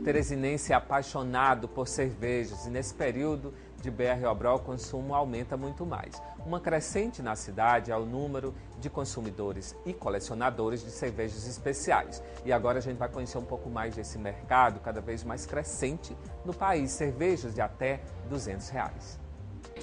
O teresinense é apaixonado por cervejas e nesse período de BR-Obrol o consumo aumenta muito mais. Uma crescente na cidade é o número de consumidores e colecionadores de cervejas especiais. E agora a gente vai conhecer um pouco mais desse mercado cada vez mais crescente no país, cervejas de até R$200.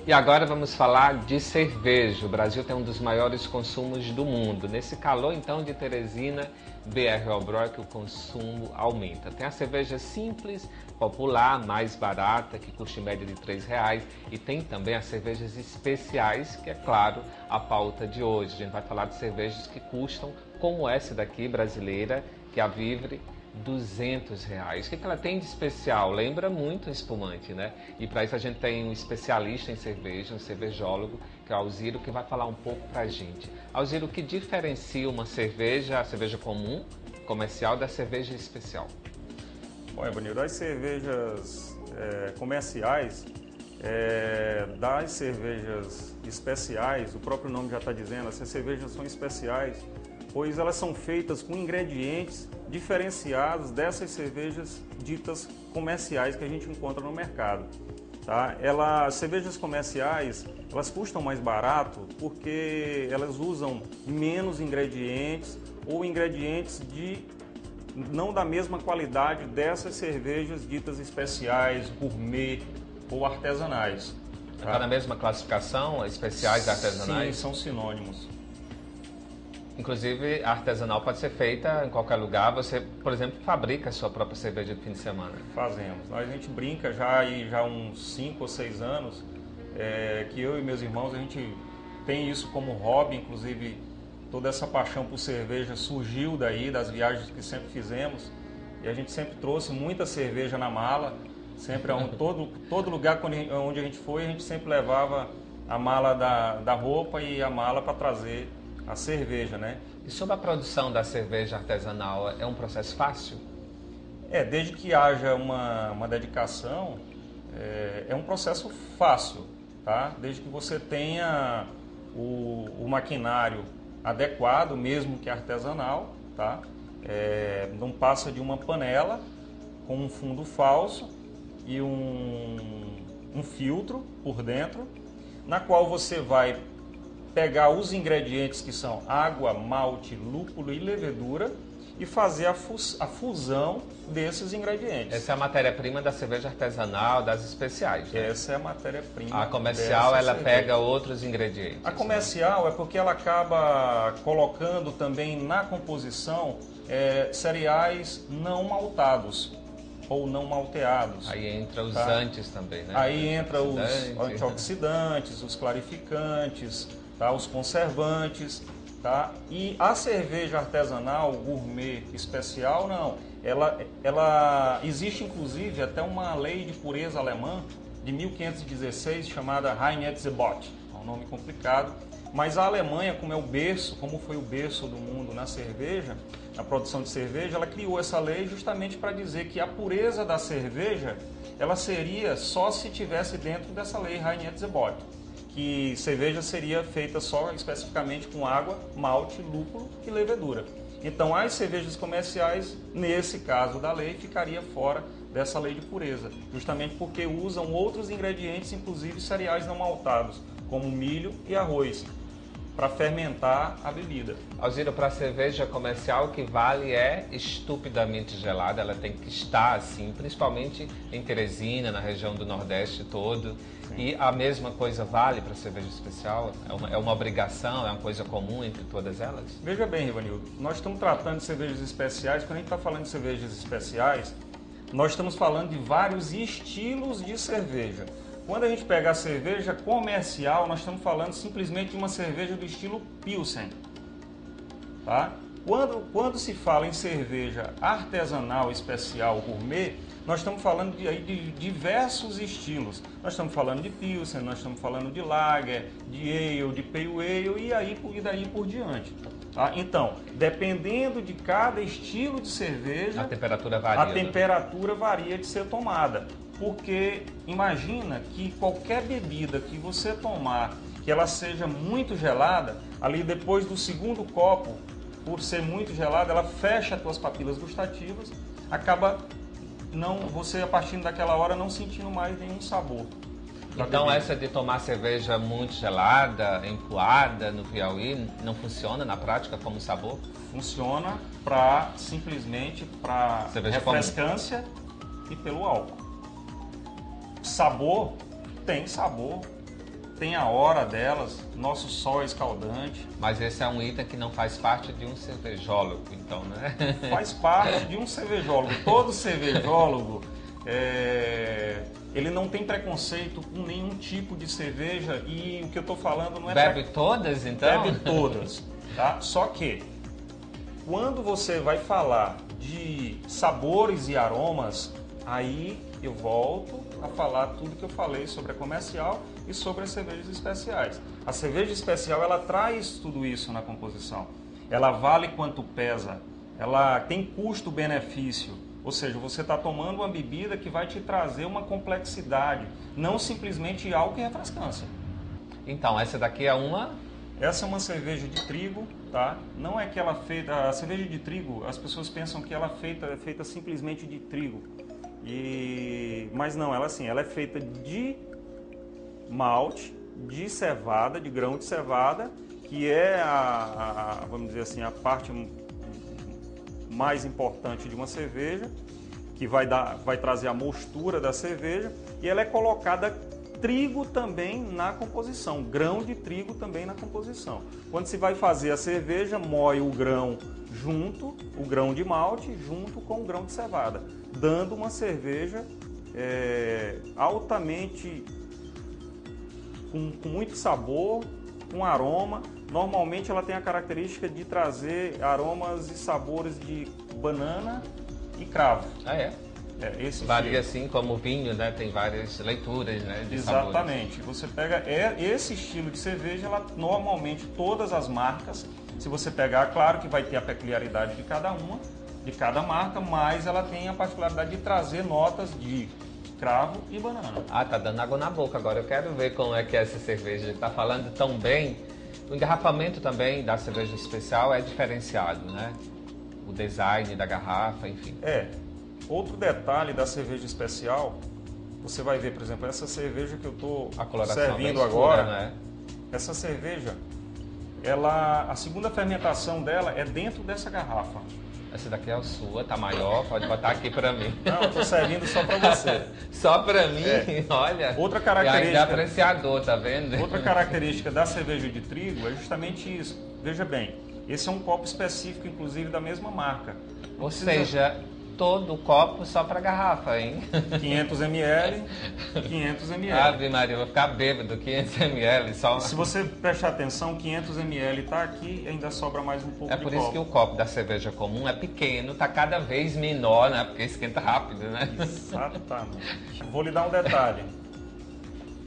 E agora vamos falar de cerveja. O Brasil tem um dos maiores consumos do mundo. Nesse calor, então, de Teresina, BR-Obrol, que o consumo aumenta. Tem a cerveja simples, popular, mais barata, que custa em média de R$3. E tem também as cervejas especiais, que é, claro, a pauta de hoje. A gente vai falar de cervejas que custam, como essa daqui, brasileira, que é a Vivre, R$200. O que ela tem de especial? Lembra muito um espumante, né? E para isso a gente tem um especialista em cerveja, um cervejólogo, que é o Alziro, que vai falar um pouco para a gente. Alziro, o que diferencia uma cerveja, a cerveja comum, comercial, da cerveja especial? Bom, Evanildo, as cervejas comerciais, das cervejas especiais, o próprio nome já está dizendo, essas cervejas são especiais, pois elas são feitas com ingredientes diferenciados dessas cervejas ditas comerciais que a gente encontra no mercado. Tá? As cervejas comerciais, elas custam mais barato porque elas usam menos ingredientes ou ingredientes não da mesma qualidade dessas cervejas ditas especiais, gourmet ou artesanais. Tá? Está na mesma classificação, especiais e artesanais? Sim, são sinônimos. Inclusive, a artesanal pode ser feita em qualquer lugar. Você, por exemplo, fabrica a sua própria cerveja de fim de semana. Fazemos. A gente brinca já há uns 5 ou 6 anos, que eu e meus irmãos, a gente tem isso como hobby. Inclusive, toda essa paixão por cerveja surgiu daí, das viagens que sempre fizemos. E a gente sempre trouxe muita cerveja na mala. Sempre, todo lugar onde a gente foi, a gente sempre levava a mala da roupa e a mala para trazer a cerveja, né? E sobre a produção da cerveja artesanal, é um processo fácil? Desde que haja uma dedicação, é um processo fácil, tá? Desde que você tenha o maquinário adequado, mesmo que artesanal, tá? Não passa de uma panela com um fundo falso e um filtro por dentro, na qual você vai pegar os ingredientes que são água, malte, lúpulo e levedura e fazer a fusão desses ingredientes. Essa é a matéria-prima da cerveja artesanal, das especiais, né? Essa é a matéria-prima. A comercial, ela pega outros ingredientes. A comercial, né? É porque ela acaba colocando também na composição cereais não maltados ou não malteados. Aí entra os tá? antes também, né? Aí entra os antioxidantes, os clarificantes, tá? Os conservantes, tá? E a cerveja artesanal, gourmet, especial, não. Ela existe inclusive até uma lei de pureza alemã de 1516 chamada Reinheitsgebot. É um nome complicado, mas a Alemanha, como foi o berço do mundo na cerveja, na produção de cerveja, ela criou essa lei justamente para dizer que a pureza da cerveja ela seria só se tivesse dentro dessa lei Reinheitsgebot, que cerveja seria feita só especificamente com água, malte, lúpulo e levedura. Então as cervejas comerciais, nesse caso da lei, ficaria fora dessa lei de pureza, justamente porque usam outros ingredientes, inclusive cereais não maltados, como milho e arroz, para fermentar a bebida. Alziro, para a cerveja comercial, o que vale é estupidamente gelada. Ela tem que estar assim, principalmente em Teresina, na região do Nordeste todo. Sim. E a mesma coisa vale para a cerveja especial? É uma obrigação, é uma coisa comum entre todas elas? Veja bem, Rivanildo, nós estamos tratando de cervejas especiais. Quando a gente está falando de cervejas especiais, nós estamos falando de vários estilos de cerveja. Quando a gente pega a cerveja comercial, nós estamos falando simplesmente de uma cerveja do estilo Pilsen. Tá? Quando se fala em cerveja artesanal, especial, gourmet, nós estamos falando de diversos estilos. Nós estamos falando de Pilsen, nós estamos falando de Lager, de Ale, de Pale Ale e daí por diante. Tá? Então, dependendo de cada estilo de cerveja, a temperatura varia. A temperatura varia de ser tomada. Porque imagina que qualquer bebida que você tomar, que ela seja muito gelada, ali depois do segundo copo, por ser muito gelada, ela fecha as tuas papilas gustativas, acaba não, você a partir daquela hora não sentindo mais nenhum sabor. Então essa de tomar cerveja muito gelada, empoada no Piauí, não funciona na prática como sabor? Funciona para simplesmente para refrescância e pelo álcool. Sabor, tem a hora delas, nosso sol é escaldante. Mas esse é um item que não faz parte de um cervejólogo, então, né? Faz parte de um cervejólogo. Todo cervejólogo, ele não tem preconceito com nenhum tipo de cerveja e o que eu estou falando não é... Bebe todas, então? Bebe todas, tá? Só que, quando você vai falar de sabores e aromas, aí eu volto a falar tudo que eu falei sobre a comercial e sobre as cervejas especiais. A cerveja especial, ela traz tudo isso na composição. Ela vale quanto pesa, ela tem custo-benefício. Ou seja, você está tomando uma bebida que vai te trazer uma complexidade, não simplesmente álcool e refrescância. Então, essa daqui é uma... Essa é uma cerveja de trigo, tá? Não é que ela é feita... A cerveja de trigo, as pessoas pensam que ela é feita simplesmente de trigo. Mas não, ela assim, ela é feita de malte, de cevada, de grão de cevada, que é vamos dizer assim, a parte mais importante de uma cerveja, que vai trazer a mostura da cerveja, e ela é colocada trigo também na composição, grão de trigo também na composição. Quando se vai fazer a cerveja, moe o grão junto, o grão de malte junto com o grão de cevada, dando uma cerveja altamente, com muito sabor, com aroma. Normalmente ela tem a característica de trazer aromas e sabores de banana e cravo. Ah, é? Esse varia assim como o vinho, né? Tem várias leituras, né? De exatamente. Sabores. Você pega esse estilo de cerveja, ela, normalmente todas as marcas, se você pegar, claro que vai ter a peculiaridade de cada marca, mas ela tem a particularidade de trazer notas de cravo e banana. Ah, tá dando água na boca agora. Eu quero ver como é que é essa cerveja. Tá falando tão bem. O engarrafamento também da cerveja especial é diferenciado, né? O design da garrafa, enfim. Outro detalhe da cerveja especial, você vai ver, por exemplo, essa cerveja que eu estou servindo agora, né? Essa cerveja, a segunda fermentação dela é dentro dessa garrafa. Essa daqui é a sua, tá maior, pode botar aqui para mim. Não, eu tô servindo só para você. Só para mim? Olha. Outra característica. E ainda é apreciador, tá vendo? Outra característica da cerveja de trigo é justamente isso. Veja bem, esse é um copo específico, inclusive, da mesma marca. Ou seja, todo o copo só para garrafa, hein? 500 ml, 500 ml. Ave Maria, eu vou ficar bêbado, 500 ml só. Se você prestar atenção, 500 ml está aqui e ainda sobra mais um pouco de copo. É por isso que o copo da cerveja comum é pequeno, está cada vez menor, né? Porque esquenta rápido, né? Exatamente. Vou lhe dar um detalhe.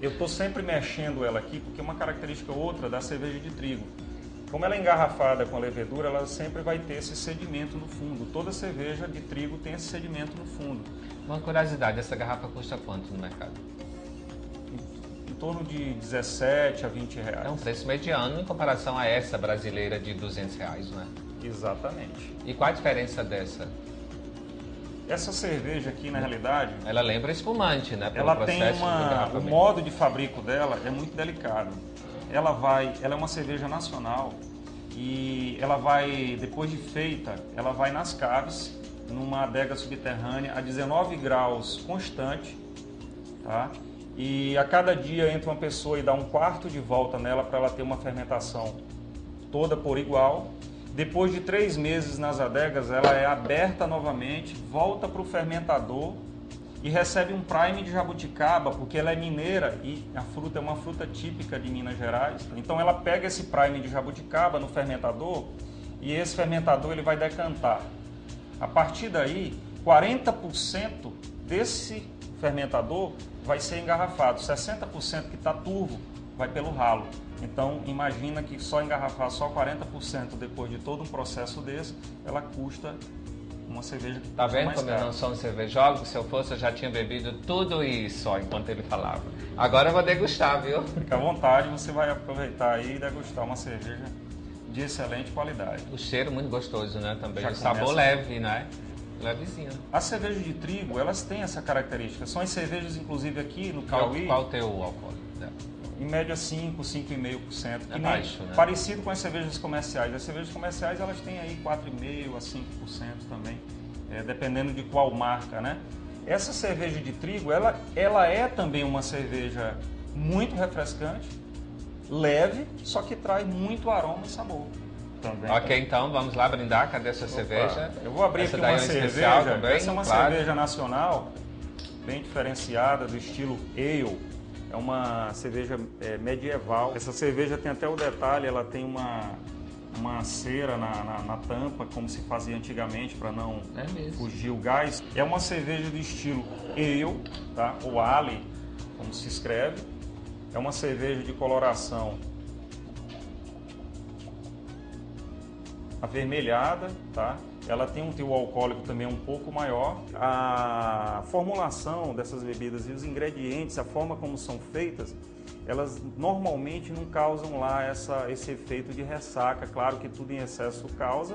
Eu estou sempre mexendo ela aqui porque é uma característica outra da cerveja de trigo. Como ela é engarrafada com a levedura, ela sempre vai ter esse sedimento no fundo. Toda cerveja de trigo tem esse sedimento no fundo. Uma curiosidade, essa garrafa custa quanto no mercado? Em torno de 17 a 20 reais. É um preço mediano em comparação a essa brasileira de 200 reais, não é? Exatamente. E qual a diferença dessa? Essa cerveja aqui, na realidade... Ela lembra espumante, né? Ela tem o modo de fabrico dela é muito delicado. Ela é uma cerveja nacional e ela vai, depois de feita, ela vai nas caves, numa adega subterrânea a 19 graus constante, tá? E a cada dia entra uma pessoa e dá um quarto de volta nela para ela ter uma fermentação toda por igual. Depois de 3 meses nas adegas, ela é aberta novamente, volta para o fermentador e recebe um prime de jabuticaba, porque ela é mineira e a fruta é uma fruta típica de Minas Gerais. Então ela pega esse prime de jabuticaba no fermentador e esse fermentador ele vai decantar. A partir daí, 40% desse fermentador vai ser engarrafado, 60% que está turvo vai pelo ralo. Então imagina que só engarrafar só 40% depois de todo um processo desse, ela custa uma cerveja que tá vendo como cara. Eu não sou um cervejólogo? Se eu fosse, eu já tinha bebido tudo isso ó, enquanto ele falava. Agora eu vou degustar, viu? Fica à vontade, você vai aproveitar aí e degustar uma cerveja de excelente qualidade. O cheiro muito gostoso, né? Também. Já o sabor leve, né? Levezinha. As cervejas de trigo, elas têm essa característica. São as cervejas, inclusive, aqui no Piauí... Qual o teu alcoólico? Em média 5,5%. É baixo, né? Parecido com as cervejas comerciais. As cervejas comerciais, elas têm aí 4,5% a 5% também, dependendo de qual marca, né? Essa cerveja de trigo, ela é também uma cerveja muito refrescante, leve, só que traz muito aroma e sabor. Também. Ok, então vamos lá brindar. Cadê a sua cerveja? Eu vou abrir aqui uma cerveja. Também, essa é uma cerveja nacional, bem diferenciada, do estilo ale. É uma cerveja medieval. Essa cerveja tem até o detalhe, ela tem uma cera na tampa, como se fazia antigamente, para não fugir o gás. É uma cerveja do estilo ale, tá? Ou ale, como se escreve. É uma cerveja de coloração avermelhada, tá? Ela tem um teor alcoólico também um pouco maior. A formulação dessas bebidas e os ingredientes, a forma como são feitas, elas normalmente não causam lá esse efeito de ressaca. Claro que tudo em excesso causa,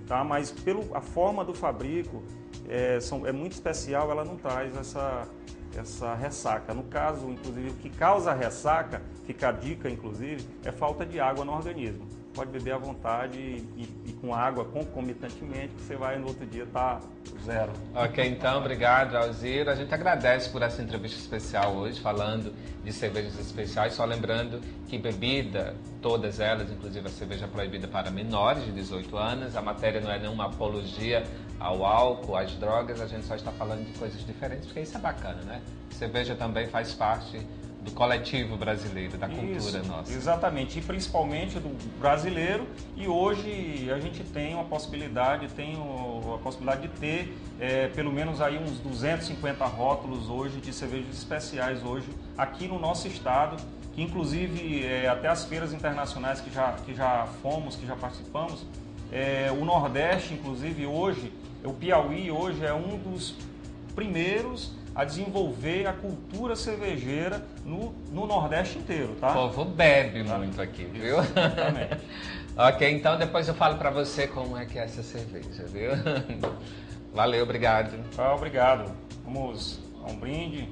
tá? Mas a forma do fabrico é muito especial, ela não traz essa ressaca. No caso, inclusive, o que causa ressaca, fica a dica, inclusive, é falta de água no organismo. Pode beber à vontade e com água concomitantemente, que você vai no outro dia estar zero. Ok, então, obrigado, Alzira. A gente agradece por essa entrevista especial hoje, falando de cervejas especiais. Só lembrando que bebida, todas elas, inclusive a cerveja proibida para menores de 18 anos. A matéria não é nenhuma apologia ao álcool, às drogas. A gente só está falando de coisas diferentes, porque isso é bacana, né? Cerveja também faz parte do coletivo brasileiro, da cultura nossa. Exatamente, e principalmente do brasileiro. E hoje a gente tem a possibilidade de ter pelo menos aí uns 250 rótulos hoje de cervejas especiais hoje aqui no nosso estado, que inclusive até as feiras internacionais que já fomos, que já participamos, o Nordeste, inclusive hoje, o Piauí hoje é um dos primeiros a desenvolver a cultura cervejeira no Nordeste inteiro, tá? O povo bebe muito aqui, viu? Exatamente. Ok, então depois eu falo pra você como é que é essa cerveja, viu? Valeu, obrigado. Obrigado. Vamos a um brinde.